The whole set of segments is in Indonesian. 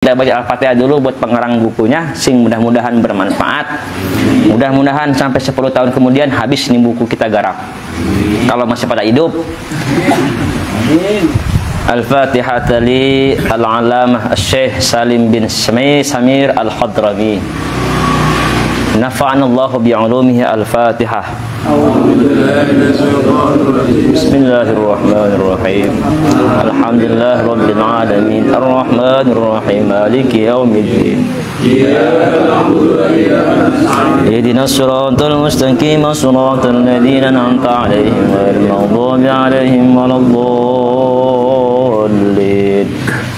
Kita baca Al-Fatihah dulu buat pengarang bukunya, sing mudah-mudahan bermanfaat. Mudah-mudahan sampai 10 tahun kemudian habis nih buku kita garap. Kalau masih pada hidup. Al-Fatihah li Al-Alamah Syekh Salim bin Samir Al-Hadrami. Nafa'ana Allah bi'ulumihi. Al-Fatihah. Bismillahirrahmanirrahim. Alhamdulillah rabbil alamin. Ar-Rahmanir Rahim. Maliki yaumiddin. Ihdinas siratal mustaqim. Siratal ladzina an'amta 'alaihim ghairil maghdubi 'alaihim waladdallin.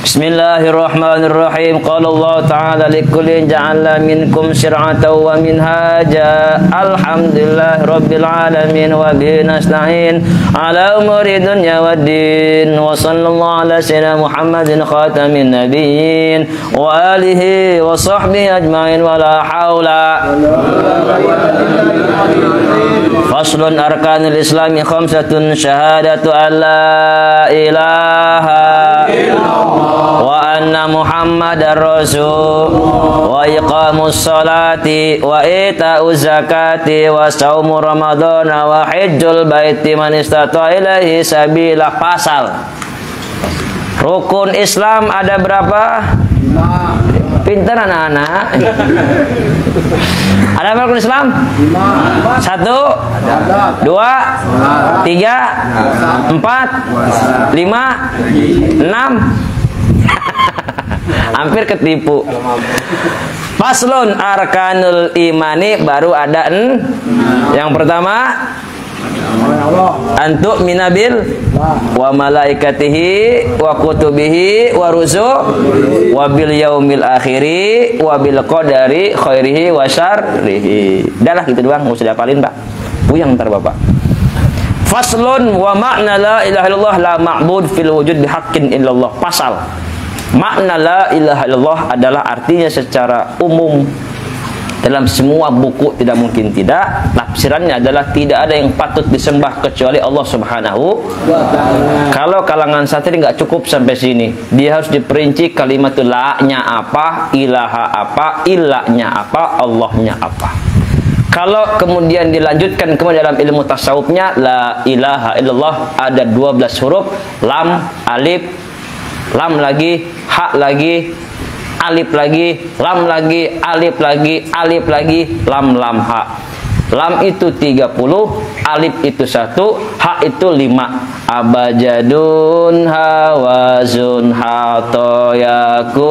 Bismillahirrahmanirrahim. Qala Allah Ta'ala likullin ja'alna minkum syir'atan wa minhaja. Alhamdulillah rabbil alamin wa bihi nasta'in ala umuri dunya waddin. Wa sallallahu ala sayyidina Muhammadin khatamin nabiyyin wa alihi wa sahbihi ajma'in wa la hawla. Faslun arkanul islami khamsatun syahadatu an la ilaha wa anna muhammadar rasul wa iqamus salati wa ita'uz zakati wa saumu ramadhana wa hajjul baiti man istata'a ilaihi sabila. Pasal rukun Islam ada berapa? Pintar anak-anak. Ada berapa rukun Islam? 1, 2, 3, 4, 5, 6. Hampir ketipu. Faslun arkanul imani baru ada yang pertama antuk minabil wa malaikatihi wa kutubihi wa rusulihi wa bil yaumil akhiri wa bil qadari khairihi wa syarrihi. Udahlah gitu doang, enggak usah dihafalin, Pak. Puyeng ntar Bapak. Faslun wa makna la ilaha illallah la ma'bud fil wujud bihaqqin illallah. Pasal makna la ilaha illallah adalah artinya secara umum dalam semua buku, tidak mungkin tidak. Tafsirannya adalah tidak ada yang patut disembah kecuali Allah Subhanahu wa ta'ala. Kalau kalangan santri nggak cukup sampai sini, dia harus diperinci kalimatul la-nya apa, ilaha apa, ilahnya apa, Allahnya apa. Kalau kemudian dilanjutkan kemudian dalam ilmu tasawufnya, la ilaha illallah ada 12 huruf, lam, alif, lam lagi, ha lagi, alif lagi, lam lagi, alif lagi, alif lagi, lam lam ha. Lam itu 30, alif itu 1, ha itu 5. Abajadun hawazun hatoyakun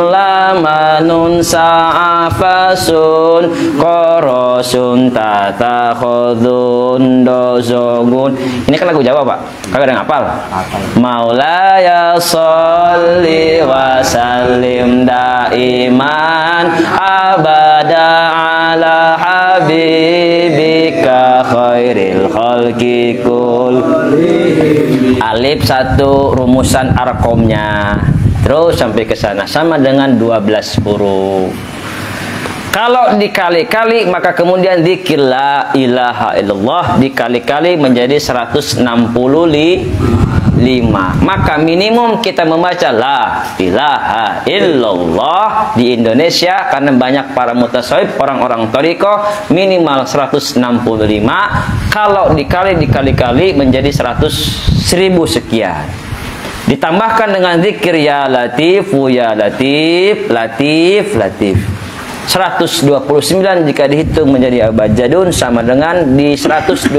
lamanun sa'afasun korosun tatakhodun dozogun. Ini kan lagu Jawa, Pak. Kagak ada yang hafal. Maulaya sholli wa sallim daiman abada ala habibika khairil khalqi kul. Alif 1 rumusan arkomnya. Terus sampai ke sana sama dengan 12 huruf. Kalau dikali-kali maka kemudian zikir la ilaha illallah dikali-kali menjadi 165. Maka minimum kita membaca la ilaha illallah di Indonesia karena banyak para mutasawwif, orang-orang thariqah, minimal 165. Kalau dikali-kali menjadi 100.000 sekian. Ditambahkan dengan zikir ya latifu ya latif, latif, latif. 129 jika dihitung menjadi abajadun sama dengan di 129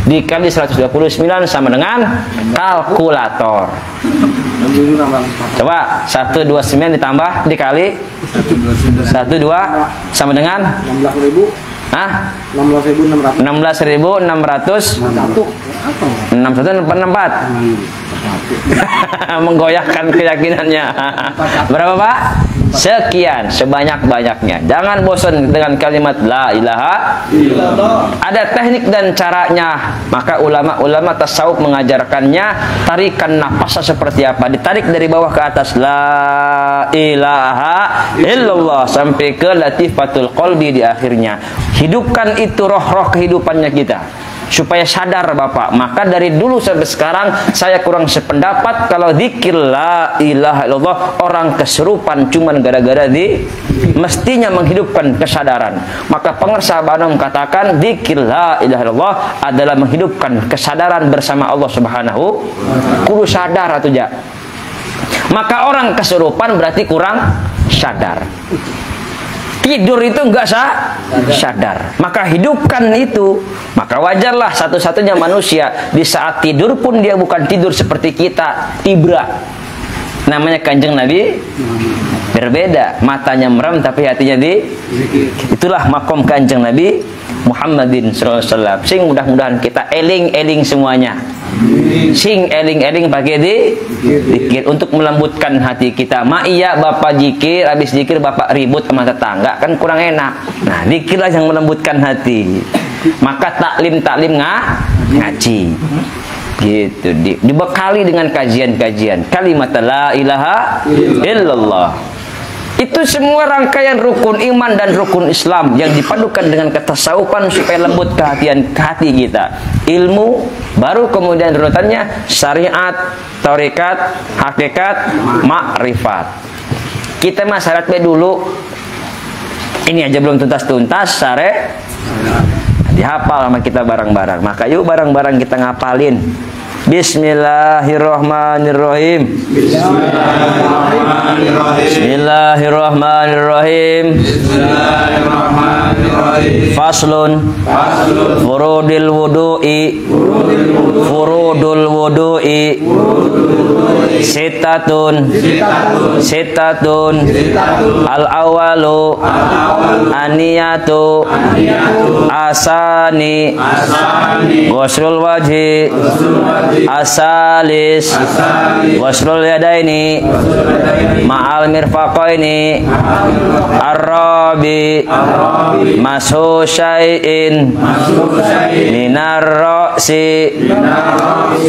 dikali 129 sama dengan kalkulator. Coba 129 ditambah dikali 12 sama dengan 16.600. 61 menggoyahkan keyakinannya. Berapa, Pak? Sekian, sebanyak-banyaknya. Jangan bosan dengan kalimat la ilaha illallah. Ada teknik dan caranya. Maka ulama-ulama tasawuf mengajarkannya. Tarikan nafasnya seperti apa. Ditarik dari bawah ke atas. La ilaha illallah sampai ke latifatul qalbi di akhirnya. Hidupkan itu roh-roh kehidupannya kita. supaya sadar Bapak. Maka dari dulu sampai sekarang saya kurang sependapat kalau zikir la ilaha illallah orang kesurupan cuman gara-gara mestinya menghidupkan kesadaran. Maka pengarsa Bandung katakan zikir la ilaha illallah adalah menghidupkan kesadaran bersama Allah Subhanahu. Kudu sadar atau ja. Maka orang kesurupan berarti kurang sadar. Tidur itu enggak sadar. Maka hidupkan itu. Maka wajarlah satu-satunya manusia di saat tidur pun dia bukan tidur seperti kita, tibra. Namanya Kanjeng Nabi berbeda. Matanya merem tapi hatinya itulah makom Kanjeng Nabi Muhammadin sallallahu alaihi wasallam. Sing mudah-mudahan kita eling-eling semuanya. Sing eling-eling pakai zikir untuk melembutkan hati kita. Iya Bapak zikir, habis zikir Bapak ribut sama tetangga kan kurang enak. Nah, zikirlah yang melembutkan hati. Maka taklim ngaji. Gitu dibekali dengan kajian-kajian kalimat la ilaha illallah. Itu semua rangkaian rukun iman dan rukun Islam yang dipadukan dengan ketasawufan supaya lembut ke hati kita. Ilmu, baru kemudian urutannya syariat, tarekat, hakikat, makrifat. Kita mah syarat dulu. Ini aja belum tuntas-tuntas syariat. Dihafal sama kita bareng-bareng. Maka yuk bareng-bareng kita ngapalin. Bismillahirrahmanirrahim. Bismillahirrahmanirrahim. Faslun furudul wudu'i sitatun al awalu aniyatu asani ghuslul wajhi asalis ghuslul yadaini ma'al mirfaqaini ar-rabi mashu syai'in minar ra'si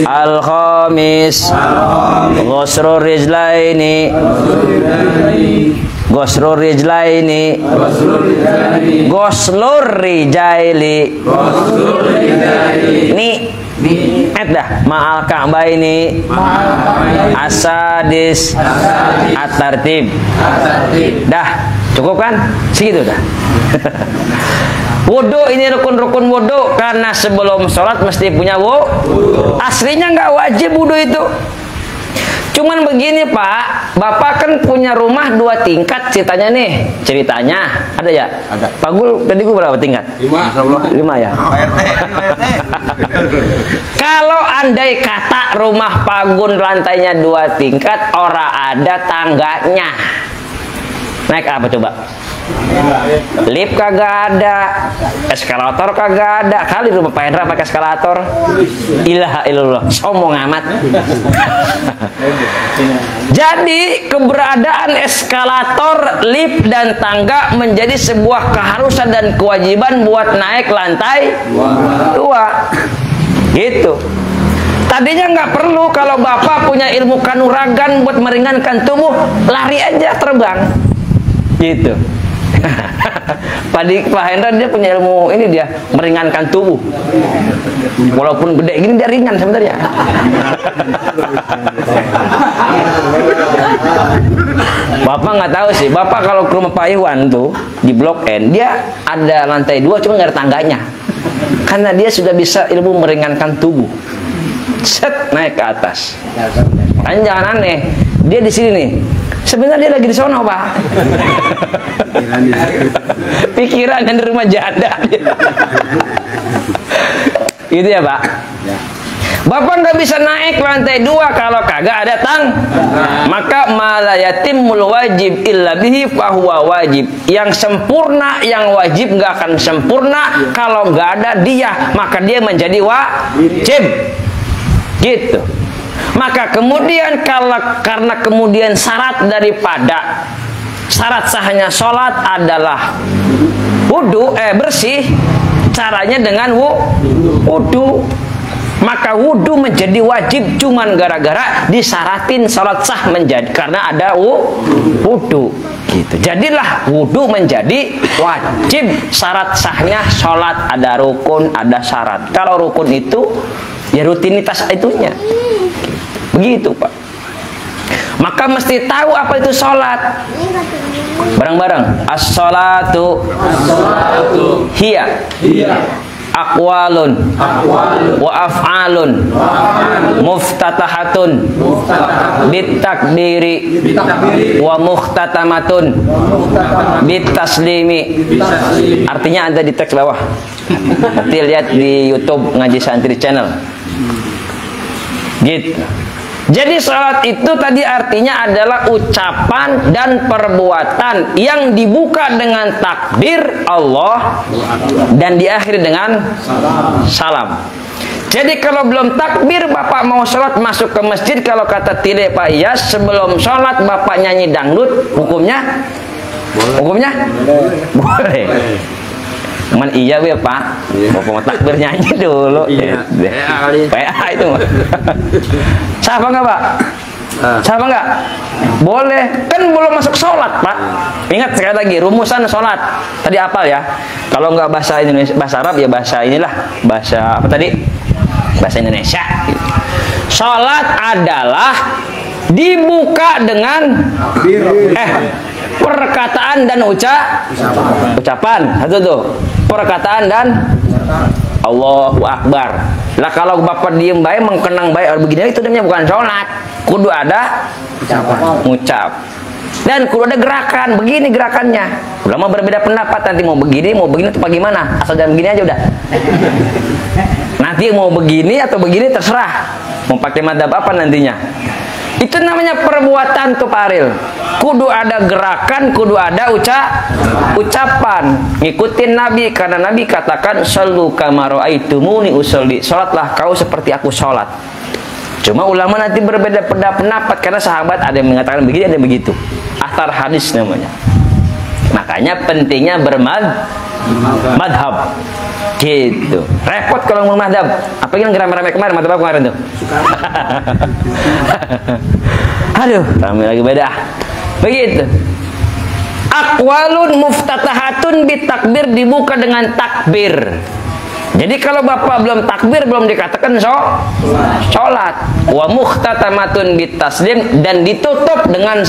al-khamis ghuslul rijlaini ghuslul rijlaini dah ma'al ka'baini asadis at-tartib. Dah cukup kan? Segitu dah. Wudu ini rukun-rukun wudu karena sebelum sholat mesti punya wudu. Aslinya nggak wajib wudu itu. Cuman begini Pak, Bapak kan punya rumah 2 tingkat ceritanya ada ya? Ada. Pak Gul tadi gue berapa tingkat? 5 ya. Kalau andai kata rumah Pak Gun lantainya 2 tingkat, ora ada tangganya, naik apa coba? Lift kagak ada, eskalator kagak ada. Kali rumah Pak Hendra pakai eskalator. Ilaha illallah, sombong amat. Jadi keberadaan eskalator, lift dan tangga menjadi sebuah keharusan dan kewajiban buat naik lantai 2. Gitu. Tadinya nggak perlu, kalau Bapak punya ilmu kanuragan buat meringankan tubuh, lari aja terbang. Gitu. Pak Hendra dia punya ilmu ini, dia meringankan tubuh. Walaupun gede gini dia ringan sebenarnya. Bapak nggak tahu sih. Bapak kalau ke rumah Pak Iwan tuh di Blok N, dia ada lantai 2 cuma nggak ada tangganya. Karena dia sudah bisa ilmu meringankan tubuh. Set naik ke atas. Kan jangan aneh. Dia di sini nih. Sebenarnya dia lagi di sono, Pak. Pikiran di rumah janda. Itu ya, Pak. Bapak nggak bisa naik lantai 2 kalau kagak ada maka malayatimul wajib illa bihi fahuwa wajib. Yang sempurna, yang wajib nggak akan sempurna kalau nggak ada dia, maka dia menjadi wajib. Gitu. Maka kemudian karena kemudian syarat daripada syarat sahnya sholat adalah wudu, bersih, caranya dengan wudu. Maka wudu menjadi wajib cuman gara-gara disyaratin sholat sah menjadi karena ada wudu. Gitu. Jadilah wudu menjadi wajib, syarat sahnya sholat, ada rukun, ada syarat. Kalau rukun itu ya rutinitas itunya. Begitu Pak. Maka mesti tahu apa itu sholat. Bareng-bareng. As-sholatu hiya aqwalun wa af'alun muftatahatun bitakdiri wa mukhtatamatun bitaslimi. Artinya ada di teks bawah. Nanti lihat di YouTube Ngaji Santri Channel. Gitu. Jadi salat itu tadi artinya adalah ucapan dan perbuatan yang dibuka dengan takbir Allah dan diakhiri dengan salam. Jadi kalau belum takbir Bapak mau sholat masuk ke masjid, kalau kata tidak Pak Iyas, sebelum sholat Bapak nyanyi dangdut, hukumnya? Hukumnya? Boleh. Cuman iya ya Pak, Bapak mau takbir nyanyi dulu. Iya. PA itu. Sah apa enggak Pak? Sah apa enggak? Boleh. Kan belum masuk sholat Pak. Ingat sekali lagi rumusan sholat. Tadi apal ya. Kalau enggak bahasa Indonesia, bahasa Arab ya bahasa inilah. Bahasa apa tadi? Bahasa Indonesia. Sholat adalah dibuka dengan perkataan dan ucapan. Satu tuh. Perkataan dan Allahu Akbar. Lah kalau Bapak diem baik mengkenang baik begini itu namanya bukan sholat. Kudu ada ucap. Dan kudu ada gerakan. Begini gerakannya. Ulama berbeda pendapat, nanti mau begini atau bagaimana. Asal jangan begini aja udah. Nanti mau begini atau begini terserah. Mau pakai madhab apa nantinya. Itu namanya perbuatan tuh Pak Aril. Kudu ada gerakan, kudu ada ucapan. Ngikutin Nabi, karena Nabi katakan sallu kama ra'aitumuni usolli. Salatlah kau seperti aku salat. Cuma ulama nanti berbeda pendapat karena sahabat ada yang mengatakan begini, ada yang begitu. Athar hadis namanya. Makanya pentingnya bermadhab. Gitu. Repot kalau mau madhab. Apa yang rame-rame kemarin, madhab kemarin tuh. Aduh, rame lagi beda. Begitu. Aqwalun muftatahatun bitakbir, dibuka dengan takbir. Jadi kalau Bapak belum takbir, belum dikatakan sholat. Wa mukhtatamatun bitaslim, dan ditutup dengan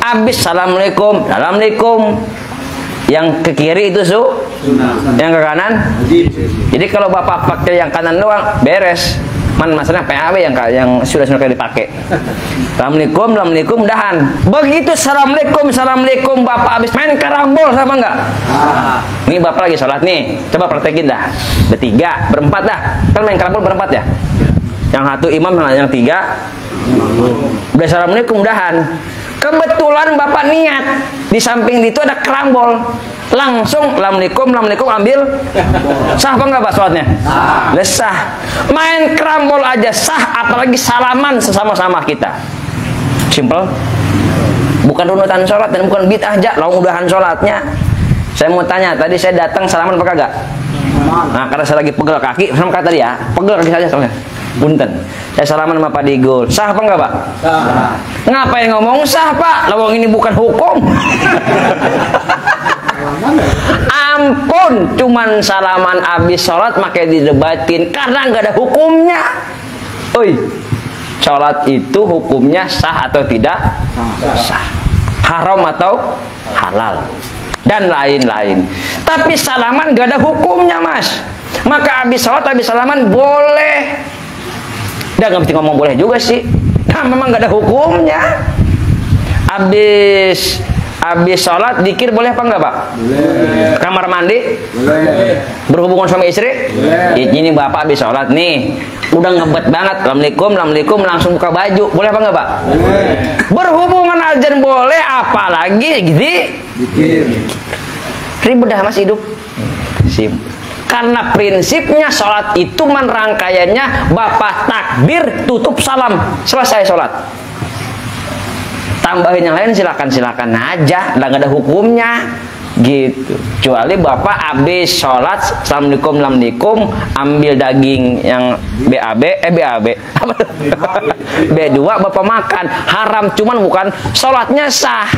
abis assalamualaikum, assalamualaikum. Yang ke kiri itu yang ke kanan. Jadi kalau Bapak pakai yang kanan doang beres. Masalahnya PAB yang sudah dipakai. Assalamualaikum, assalamualaikum, dahan. Begitu assalamualaikum Bapak habis main karambol sama enggak? Ini Bapak lagi sholat nih. Coba praktekin dah. Bertiga, berempat dah. Kan main karambol berempat ya? Yang satu imam, yang tiga. Udah assalamualaikum, dahan. Kebetulan Bapak niat di samping itu ada kerambol, langsung assalamualaikum ambil, sah apa enggak Pak sholatnya? Sah. Main kerambol aja sah, apalagi salaman sesama-sama kita. Simple. Bukan runutan sholat dan bukan bid'ah aja, lalu mudahan sholatnya. Saya mau tanya, tadi saya datang salaman apa kagak? Nah, karena saya lagi pegel kaki, sama kata dia, pegel kaki saja soalnya. Punten. Saya salaman sama Pak Digul. Sah apa enggak, Pak? Sah. Ngapain ngomong sah, Pak? Lawang ini bukan hukum. Ampun, cuman salaman habis sholat makanya didebatin karena nggak ada hukumnya. Oi, sholat itu hukumnya sah atau tidak? Sah. Haram atau halal? Dan lain-lain. Tapi salaman nggak ada hukumnya, Mas. Maka habis sholat, habis salaman boleh. Udah nggak mesti ngomong boleh juga sih. Nah, memang nggak ada hukumnya. Habis sholat dikir boleh apa enggak, Pak? Boleh. Kamar mandi? Boleh. Berhubungan sama istri? Boleh. Ini Bapak habis sholat nih, udah ngebet banget, assalamualaikum, langsung buka baju, boleh apa enggak, Pak? Boleh. Berhubungan azan boleh, apalagi dikir. Ribet dah Mas hidup. Sim. Karena prinsipnya sholat itu rangkaiannya Bapak takbir, tutup salam, selesai sholat. Tambahin yang lain silakan aja, nggak ada hukumnya gitu. Kecuali Bapak habis sholat, assalamualaikum, ambil daging yang B2 Bapak makan, haram, cuman bukan sholatnya sah.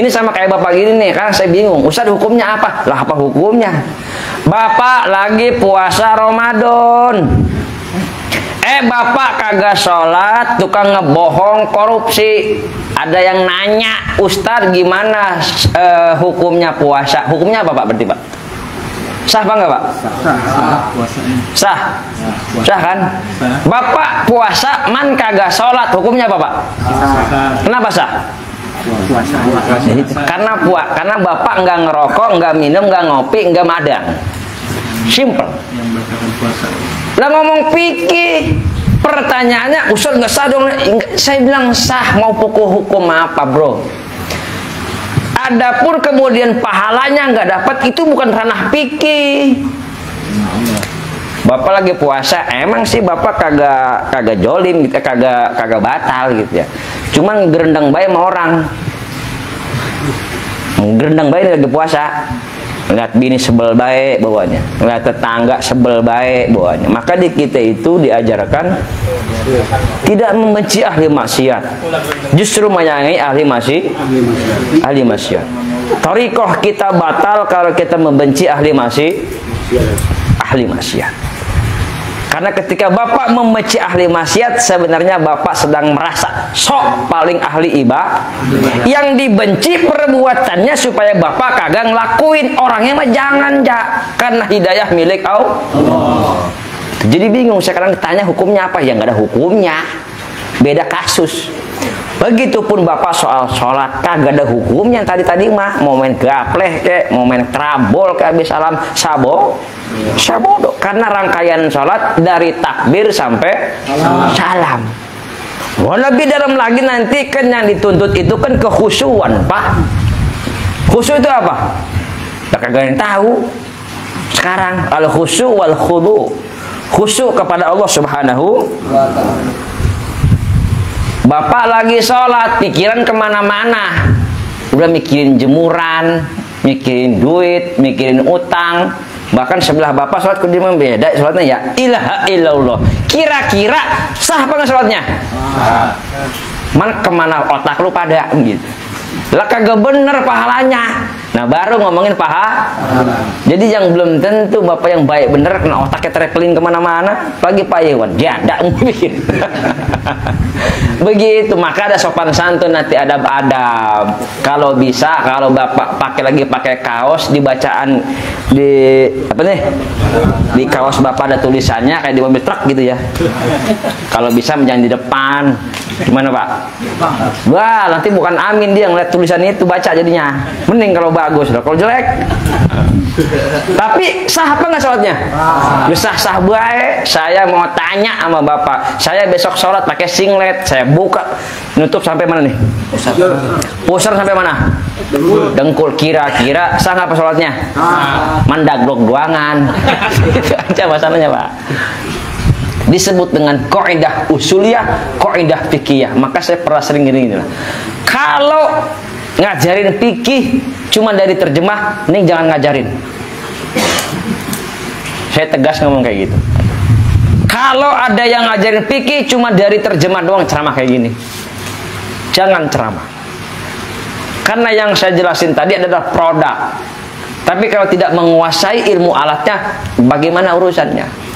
Ini sama kayak bapak gini nih, kan saya bingung. Ustaz hukumnya apa? Lah apa hukumnya? Bapak lagi puasa Ramadan. Bapak kagak sholat, tukang ngebohong, korupsi. Ada yang nanya, Ustaz gimana hukumnya puasa? Hukumnya apa Pak berarti Pak? Sah apa enggak Pak? Sah. Sah kan? Bapak puasa, man kagak sholat, hukumnya apa Pak? Kenapa sah? Karena bapak nggak ngerokok, nggak minum, nggak ngopi, nggak madang. Simple. Lah ngomong fikih, pertanyaannya Ustaz nggak sah dong. Saya bilang sah, mau pokok hukum apa bro? Adapun kemudian pahalanya nggak dapat, itu bukan ranah fikih. Bapak lagi puasa, emang sih bapak kagak jolim gitu, kagak batal gitu ya. Cuman gerendang bae sama orang. Gerendang bae lagi puasa. Ngeliat bini sebel baik bawahnya, ngeliat tetangga sebel baik bawahnya. Maka di kita itu diajarkan tidak membenci ahli maksiat, justru menyayangi ahli maksiat. Thariqah kita batal kalau kita membenci ahli maksiat. Karena ketika bapak membenci ahli maksiat, sebenarnya bapak sedang merasa sok paling ahli ibadah. Yang dibenci perbuatannya supaya bapak kagak ngelakuin. Orangnya mah jangan karena hidayah milik Allah. Jadi bingung sekarang ditanya hukumnya apa? Ya nggak ada hukumnya. Beda kasus. Begitupun bapak soal sholat kagak ada hukumnya. Tadi mah mau main gapleh kek, mau main trabol ke habis salam sabodo. Karena rangkaian sholat dari takbir sampai salam. Lebih dalam lagi nanti kan yang dituntut itu kan kekhusyuan Pak. Khusyuk itu apa? Kagak yang tahu. Sekarang al khusyuk wal khudu, khusyuk kepada Allah Subhanahu wa ta'ala. Bapak lagi sholat, pikiran kemana-mana. Udah mikirin jemuran, mikirin duit, mikirin utang. Bahkan sebelah bapak sholat kudima beda sholatnya ya ilaha illallah. Kira-kira sah apa nggak sholatnya? Man kemana otak lu pada gitu. Lah kagak bener pahalanya. Nah baru ngomongin paha. Jadi yang belum tentu bapak yang baik bener kena otaknya traveling kemana-mana. Lagi Pak Iwan janda mungkin. Begitu, maka ada sopan santun, nanti adab-adab. Kalau bisa, kalau bapak pakai kaos, dibacaan di apa nih? Di kaos bapak ada tulisannya kayak di mobil truk gitu ya. Kalau bisa jangan di depan. Gimana Pak? Wah, nanti bukan amin dia ngeliat tulisannya itu baca jadinya. Mending kalau bagus, kalau jelek. Tapi sah apa nggak sholatnya? Sah baik. Saya mau tanya sama bapak. Saya besok sholat pakai singlet. Saya buka, nutup sampai mana nih? Pusar sampai mana? Dengkul. Kira-kira sah nggak apa sholatnya? Mandaglok doangan. Itu aja masalahnya Pak. Disebut dengan kaidah usuliyah, kaidah fikih. Maka saya pernah sering gini. Kalau ngajarin fikih cuma dari terjemah, ini jangan ngajarin. Saya tegas ngomong kayak gitu. Kalau ada yang ngajarin fikih cuma dari terjemah doang, ceramah kayak gini, jangan ceramah. Karena yang saya jelasin tadi adalah produk. Tapi kalau tidak menguasai ilmu alatnya, bagaimana urusannya?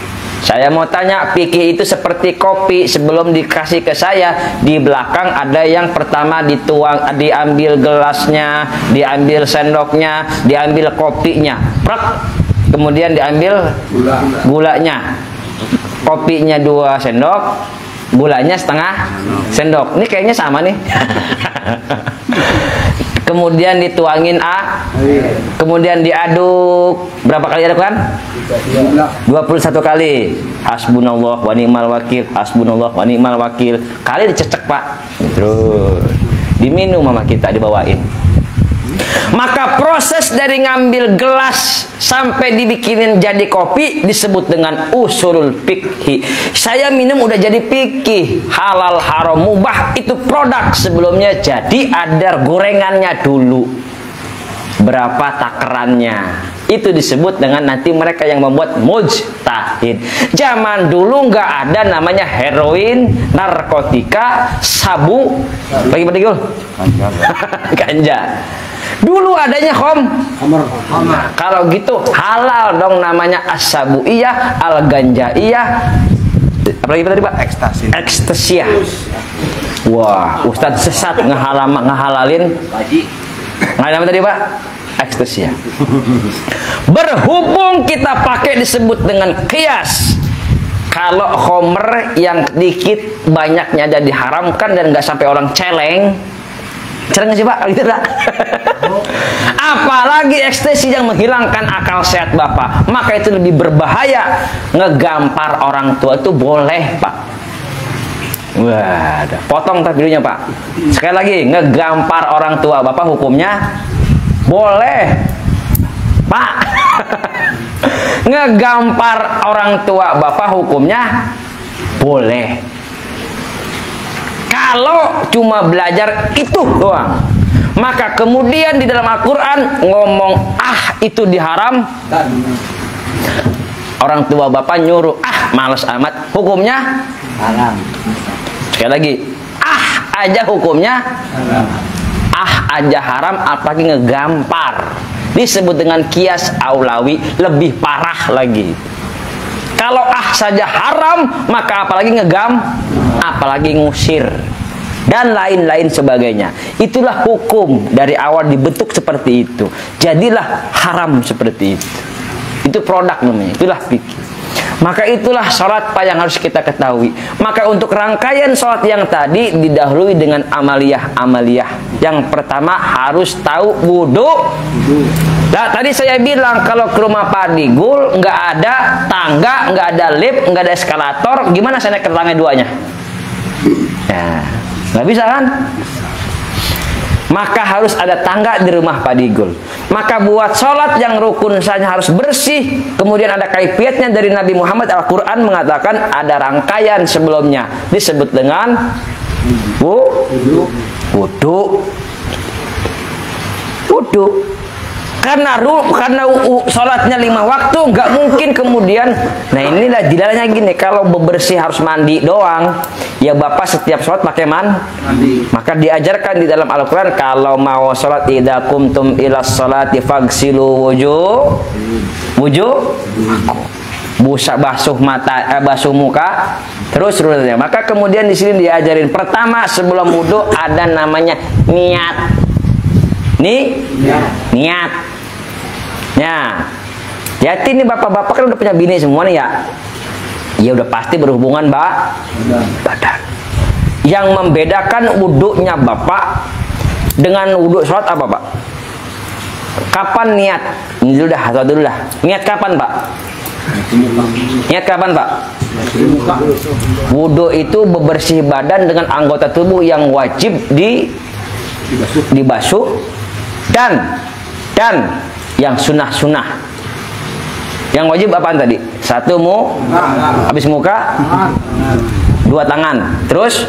Saya mau tanya, fikih itu seperti kopi. Sebelum dikasih ke saya, di belakang ada yang pertama dituang, diambil gelasnya, diambil sendoknya, diambil kopinya, kemudian diambil gulanya. Kopinya 2 sendok, gulanya setengah sendok. Ini kayaknya sama nih. Kemudian dituangin kemudian diaduk. Berapa kali aduk kan? 21 kali. Hasbunallah wa ni'mal wakil, hasbunallah wa ni'mal wakil. Kali dicecek Pak. Terus diminum sama kita, dibawain. Maka proses dari ngambil gelas sampai dibikinin jadi kopi disebut dengan usulul fikih. Saya minum udah jadi fikih. Halal, haram, mubah itu produk. Sebelumnya jadi ada gorengannya dulu. berapa takarannya. Itu disebut dengan nanti mereka yang membuat mujtahid. Zaman dulu nggak ada namanya heroin, narkotika, sabu, bagi Pak Digul, ganja. Dulu adanya khamr. Kalau gitu halal dong namanya as-sabuiyah, al-ganjaiyah, apalagi tadi Pak? Ekstasiah. Wah, Ustadz sesat ngehalalin. Nggak ada apa tadi Pak? Ekstasiah. Berhubung kita pakai disebut dengan qiyas. Kalau khamr yang dikit banyaknya jadi diharamkan dan nggak sampai orang celeng. Celeng sih Pak? Gitu tak? Apalagi ekstasi yang menghilangkan akal sehat Bapak. Maka itu lebih berbahaya. Ngegampar orang tua itu boleh Pak. Wah, potong tak videonya Pak. Sekali lagi, ngegampar orang tua Bapak hukumnya boleh Pak. Ngegampar orang tua Bapak hukumnya boleh. Kalau cuma belajar itu doang, maka kemudian di dalam Al-Quran ngomong itu diharam, orang tua Bapak nyuruh males amat, hukumnya haram. Sekali lagi, aja hukumnya haram. Aja haram, apalagi ngegampar. Disebut dengan kias aulawi, lebih parah lagi. Kalau saja haram, maka apalagi apalagi ngusir dan lain-lain sebagainya. Itulah hukum dari awal dibentuk seperti itu. Jadilah haram seperti itu. Itu produk namanya. Itulah fikih. Maka itulah sholat Pak yang harus kita ketahui. Maka untuk rangkaian sholat yang tadi didahului dengan amaliyah-amaliyah. Yang pertama harus tahu wudu. Nah, tadi saya bilang kalau ke rumah Pak Digul nggak ada tangga, nggak ada lift, nggak ada eskalator, gimana saya naik ke tangga duanya? Ya, nggak bisa kan? Maka harus ada tangga di rumah Pak Digul. Maka buat sholat yang rukun saja harus bersih. Kemudian ada kaifiatnya dari Nabi Muhammad. Al-Quran mengatakan ada rangkaian sebelumnya. Disebut dengan wudu. Karena sholatnya 5 waktu, nggak mungkin kemudian. Nah inilah dilarangnya gini. Kalau bebersih harus mandi doang, ya Bapak setiap sholat pakai mandi. Maka diajarkan di dalam Al-Quran, kalau mau sholat idza qumtum ilas sholati fagsilu wujuh, basuh mata, basuh muka, terus. Maka kemudian di sini diajarin pertama sebelum wudu ada namanya niat. Niat. Ya, jadi ini bapak-bapak kan udah punya bini semua nih ya. Ya udah pasti berhubungan badan. Yang membedakan wudhunya bapak dengan wudhu sholat apa Pak? Kapan niat? Ini dulu dah. Niat kapan Pak? Niat kapan Pak? Wudhu itu bebersih badan dengan anggota tubuh yang wajib dibasuh dan yang sunnah. Yang wajib apaan tadi? 1 habis muka, 2 tangan, terus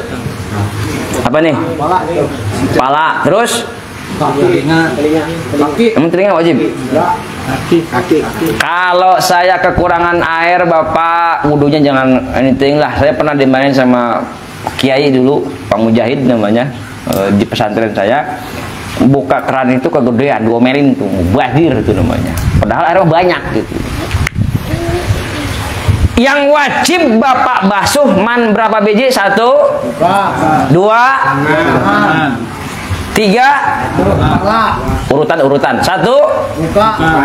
apa nih? Kepala, terus telinga wajib. Kaki. Kalau saya kekurangan air Bapak, wudunya jangan anything lah. Saya pernah dimainin sama Kiai dulu, Pak Mujahid namanya, di pesantren saya. Buka keran itu kegedean, 2 melin tuh, badir itu namanya. Padahal airnya banyak gitu. Yang wajib Bapak basuh berapa biji? 1, 2, 3, urutan 1,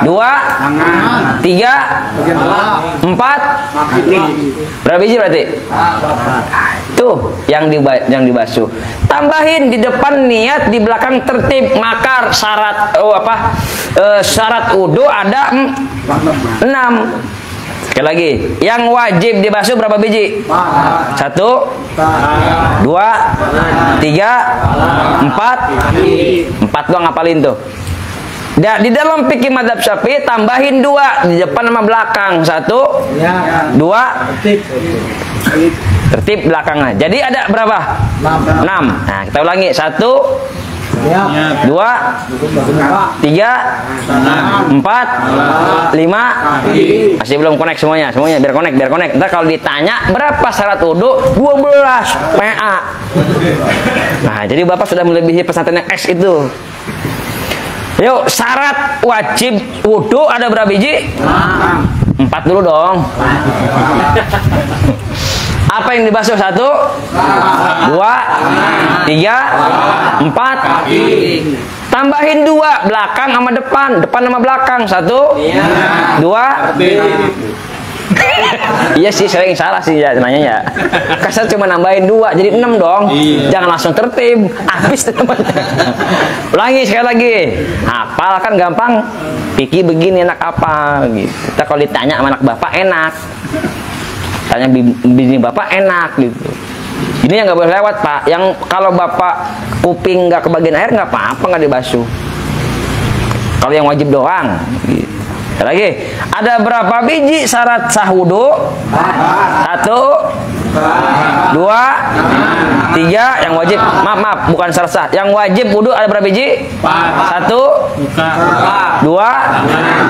2, 3, 4, 4. Berapa biji berarti? Tuh yang dibasuh. Tambahin di depan niat, di belakang tertib. Maka syarat syarat wudu ada 6. Sekali lagi, yang wajib dibasuh berapa biji? 1, 2, 3, 4. 4 gua ngapalin tuh. Di dalam fikih madzhab Syafi'i tambahin 2 di depan sama belakang. 1, 2, tertib belakangnya. Jadi ada berapa? 6. Nah, kita ulangi. 1, 2, 2, 3, 4, 5. Masih belum connect semuanya biar connect. Ntar kalau ditanya berapa syarat wudu, 12 PA. Nah, jadi Bapak sudah melebihi pesantren yang X itu. Yuk, syarat wajib wudu ada berapa biji? 4 dulu dong. Apa yang dibasuh? 1, 2, 3, 4. Tambahin 2, belakang sama depan sama belakang. 1, 2. Iya sih, sering salah sih ya nanya ya. Kasar cuma nambahin 2 jadi 6 dong. Jangan langsung tertib, habis teman-teman. Ulangi sekali lagi. Hafal kan gampang. Pikir begini enak apa gitu. Kita kalau ditanya sama anak bapak enak. Tanya bini bapak enak gitu. Ini yang nggak boleh lewat pak. Yang kalau bapak kuping nggak kebagian air nggak apa-apa, nggak dibasuh. Kalau yang wajib doang. Gitu. Lagi, ada berapa biji syarat sah wudu? 1, 2, 3. Yang wajib, maaf, bukan syarat sah. Yang wajib wudu ada berapa biji? 1, 2,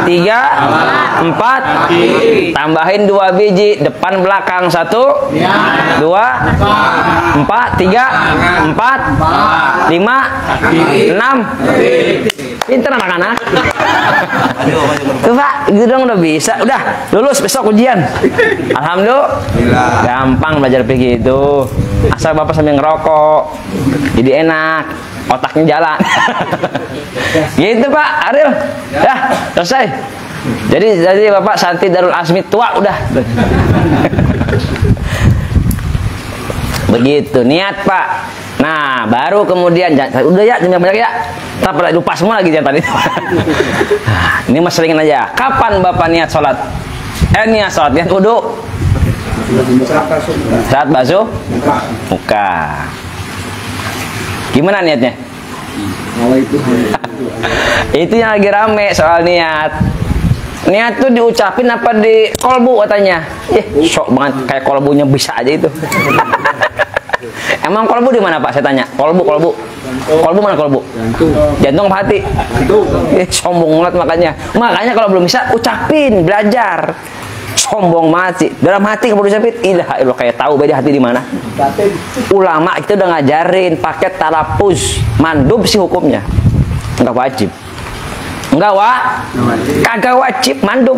3, 4. Tambahin 2 biji depan belakang. 1, 2, 4, 3, 4, 5, 6. Pinter anak-anak. Tuh Pak, gitu dong udah bisa. Udah, lulus besok ujian. Alhamdulillah. Gampang belajar fikih itu. Asal Bapak sambil ngerokok. Jadi enak. Otaknya jalan. Gitu Pak, Aril. Dah, selesai. Jadi Bapak santri Darul Azmi tua udah. Begitu niat Pak. Nah, baru kemudian udah ya, jangan banyak ya. Tapi lupa semua lagi jangan tadi. Ini mas seringin aja. Kapan Bapak niat sholat? Niat sholat, niat wudu. Saat basuh muka. Gimana niatnya? Itu yang lagi rame soal niat. Niat tuh diucapin apa di kolbu katanya? Sok banget kayak kolbunya bisa aja itu. Emang kolbu di mana Pak? Saya tanya. Kolbu mana kolbu? Jantung apa hati? Sombong banget makanya. Makanya kalau belum bisa ucapin, belajar. Sombong mati. Dalam hati kalau ucapin, ilah kayak tahu beda hati di mana. Ulama itu udah ngajarin pakai talapuz, mandub sih hukumnya. Enggak wajib. Kagak wajib mandub.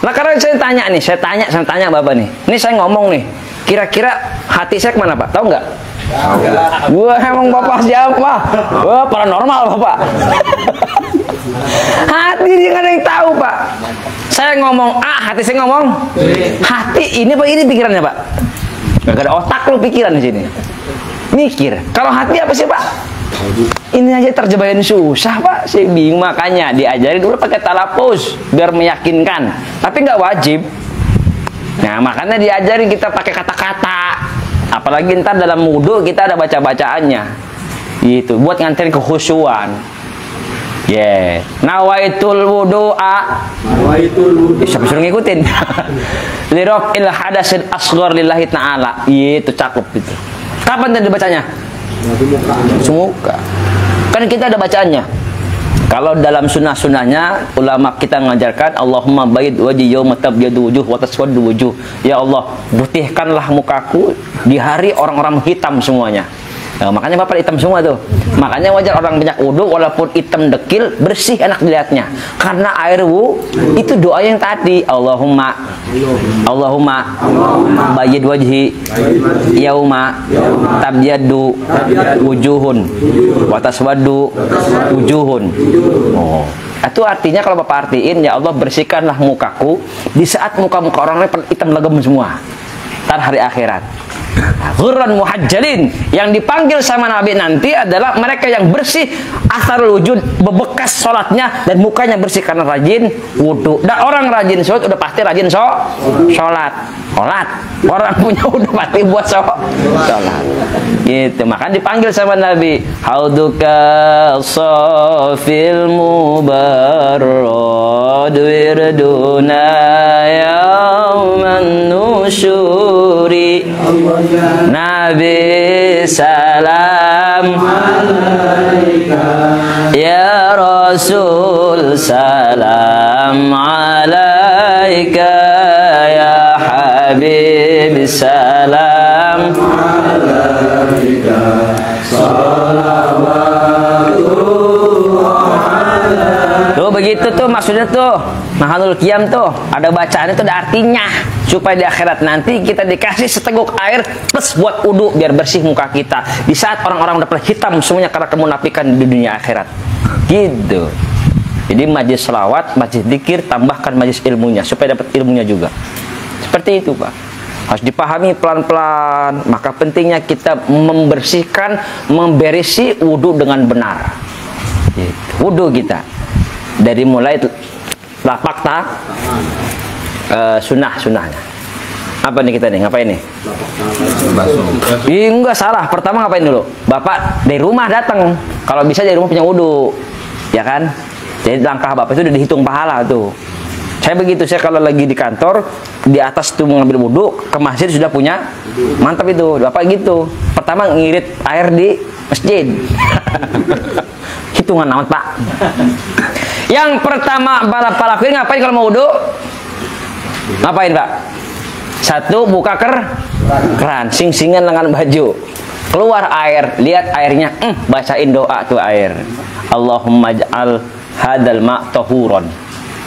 Nah karena saya tanya Bapak nih. Ini saya ngomong nih. Kira-kira hati saya kemana Pak? Tahu nggak? Gua emang Bapak siapa? Wah paranormal Bapak. Hati dia nggak ada yang tahu Pak. Saya ngomong A, hati saya ngomong hati ini Pak, ini pikirannya Pak. Gak ada otak lu pikiran di sini. Mikir. Kalau hati apa sih Pak? Ini aja terjemahin susah Pak. Saya bingung, makanya diajarin dulu pakai talapuz biar meyakinkan. Tapi nggak wajib. Nah makanya diajarin kita pakai kata-kata. Apalagi ntar dalam wudu kita ada baca-bacaannya. Gitu, buat nganterin kekhusyuan. Nawaitul wudu'a. Siapa suruh ngikutin? Liraf'il hadasil asghar lillahi ta'ala. Itu cakep itu. Kapan tadi bacanya? Semuka. Kan kita ada bacaannya. Kalau dalam sunnah-sunnahnya ulama kita mengajarkan Allahumma bayyid wajhi yauma tabyadu wujuh wa taswaddu wujuh. Ya Allah, putihkanlah mukaku di hari orang-orang hitam semuanya. Nah, makanya Bapak hitam semua tuh. Makanya wajar orang banyak wudu walaupun hitam dekil bersih enak dilihatnya. Karena air itu doa yang tadi Allahumma bayyid wajhi yauma tabyadu wujuhun wa taswaddu wujuhun. Oh. Itu artinya kalau Bapak artiin ya Allah bersihkanlah mukaku di saat muka-muka orang lain hitam legem semua. Ntar hari akhirat. Ghurran muhajjalin, yang dipanggil sama Nabi nanti adalah mereka yang bersih asarul wujud, bebekas sholatnya dan mukanya bersih karena rajin wudu. Dan orang rajin sholat udah pasti rajin sholat. Orang punya udah pasti buat sholat. Gitu, maka dipanggil sama Nabi. Hauduka safil mubarrad wirduna yauman nusyuri. Nabi salam Ya Rasul salam alaika, ya Habib salam alaika, tuh begitu tuh maksudnya tuh Mahalul Qiyam tuh ada bacaannya tuh, ada artinya supaya di akhirat nanti kita dikasih seteguk air plus buat wudu biar bersih muka kita di saat orang-orang udah pada hitam semuanya karena kemunafikan di dunia akhirat gitu. Jadi majlis selawat, majlis dzikir, tambahkan majlis ilmunya supaya dapat ilmunya juga. Seperti itu Pak, harus dipahami pelan-pelan. Maka pentingnya kita membersihkan, memberisi wudu dengan benar gitu. Wudu kita dari mulai lapak tak sunnahnya. Apa nih kita nih, ngapain nih? Enggak salah, pertama ngapain dulu? Bapak dari rumah datang, kalau bisa dari rumah punya wudu, ya kan? Jadi langkah Bapak itu udah dihitung pahala tuh. Saya begitu, saya kalau lagi di kantor, di atas tuh mengambil wudu, ke masjid sudah punya, mantap itu. Bapak gitu, pertama ngirit air di masjid. Hitungan amat Pak. Yang pertama Bapak lakuin ngapain kalau mau wudu? Ngapain Pak? Satu, buka keran, sing-singan lengan baju, keluar air, lihat airnya, bacain doa tuh air. Allahumma ja'al hadal ma' tahuron.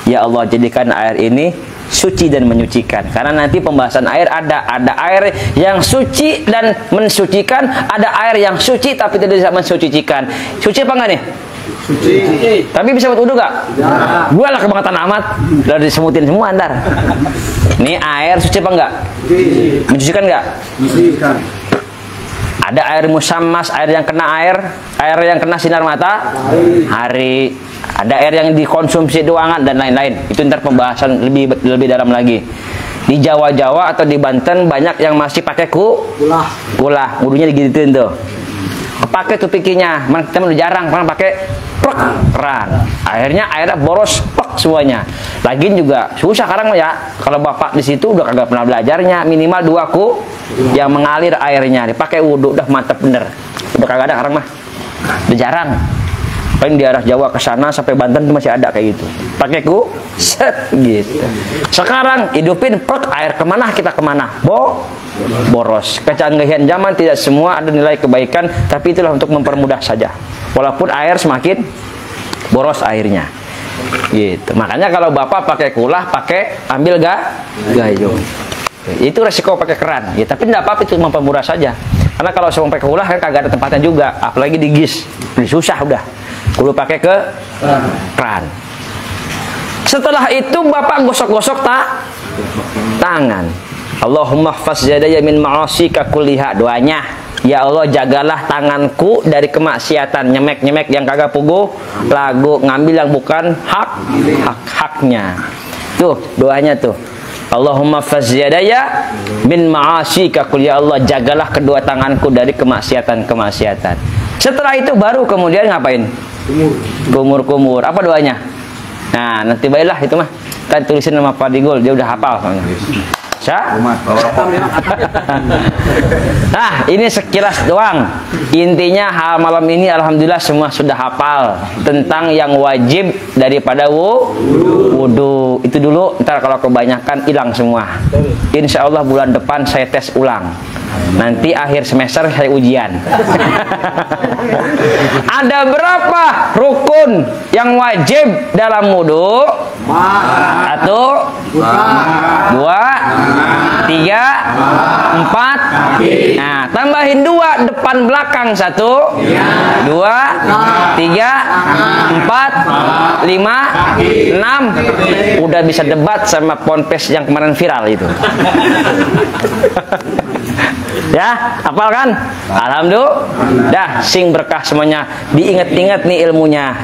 Ya Allah, jadikan air ini suci dan menyucikan. Karena nanti pembahasan air ada air yang suci dan mensucikan, ada air yang suci tapi tidak bisa mensucikan. Suci apa enggak nih? Suci. Tapi bisa buat wudu gak? Ya. Gua lah kebangetan amat. Udah disemutin semua ntar. Ini air suci apa enggak? Suci. Mencucikan enggak? Mencucikan. Ada air musammas, air yang kena air yang kena sinar matahari. Ada air yang dikonsumsi doangan dan lain-lain. Itu ntar pembahasan lebih dalam lagi. Di Jawa-Jawa atau di Banten banyak yang masih pakai kulah. Wudunya digituin tuh. Pakai tuh pikinya, kita udah jarang pernah pakai keran. Airnya boros semuanya. Lagian juga susah sekarang ya. Kalau Bapak di situ udah kagak pernah belajarnya, minimal 2 ku yang mengalir airnya dipakai wudu udah mantap bener. Udah kagak ada sekarang mah. Udah jarang. Paling di arah Jawa ke sana sampai Banten itu masih ada kayak gitu. Pakai ku set gitu. Sekarang hidupin air kemana kita kemana? Boros. Kecanggihan zaman tidak semua ada nilai kebaikan, tapi itulah untuk mempermudah saja. Walaupun air semakin boros airnya. Gitu. Makanya kalau Bapak pakai kulah, ambil gayung. Itu resiko pakai keran. Ya, tapi tidak apa-apa, itu mempermudah saja. Karena kalau saya pakai kulah kan kagak ada tempatnya juga, apalagi di gis. Susah udah. Kudu pakai ke keran. Setelah itu Bapak gosok-gosok tangan. Allahumma hfaz yadayya min ma'asika kulliha, doanya. Ya Allah, jagalah tanganku dari kemaksiatan, nyemek-nyemek yang kagak puguh lagu, ngambil yang bukan haknya. Tuh doanya tuh. Allahumma hfaz yadayya min ma'asika kulliha, ya Allah, jagalah kedua tanganku dari kemaksiatan. Setelah itu baru kemudian ngapain? Kumur. Apa doanya? Nah, nanti baiklah itu mah. Kan tulisin nama Pak Digul, dia udah hafal soalnya. Nah, ini sekilas doang. Intinya hal malam ini alhamdulillah semua sudah hafal tentang yang wajib daripada wudu. Itu dulu, ntar kalau kebanyakan hilang semua. Insya Allah bulan depan saya tes ulang. Nanti akhir semester saya ujian. Ada berapa rukun yang wajib dalam wudu? 1, 2, 3, 4. Nah, tambahin 2 depan belakang. 1, 2, 3, 4, 5, 6. Udah bisa debat sama ponpes yang kemarin viral itu. Ya, hafal kan? Alhamdulillah. Dah, sing berkah semuanya. Diingat-ingat nih ilmunya.